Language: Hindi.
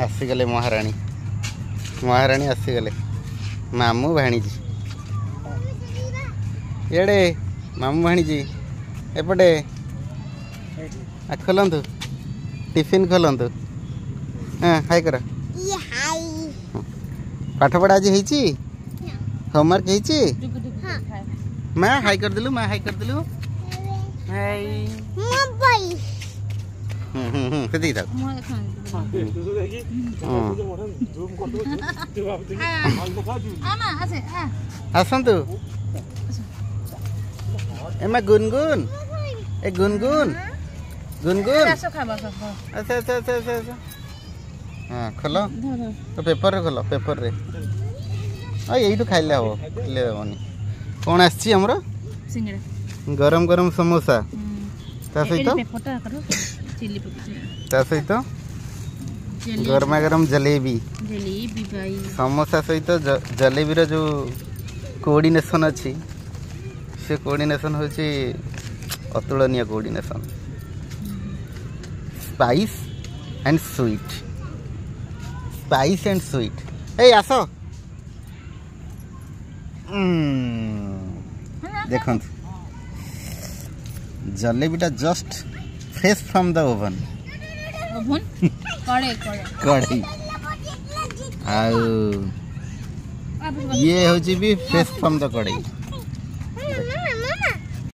आसीगले महाराणी महाराणी आसीगले मामू भाणीजी एडे मामू भाणीजी एपटे खोलतु टिफिन खोलतु हाँ हाय कर पाठ पढ़ा आज होमवर्क माँ हाय कर दिलु माँ हाय कर दिलु हाय सेती था आसतु एमा गुनगुन ए गुनगुन गुनगुन अच्छा अच्छा अच्छा अच्छा हाँ खोल तो पेपर रे खोल पेपर रे यही खाइले हम खाइले हेनी कौन आसी हमर गरम गरम समोसा ता सहित गरमा गरम जलेबी समोसा सहित जलेबी जो कोऑर्डिनेशन अच्छी से कोऑर्डिनेशन होची अतुलनीय coordination spice and sweet spice and sweet ए आसो देखो जलेबीटा just fresh from the oven कढ़ई ये हूँ भी फ्रेश फ्रॉम द कढ़ई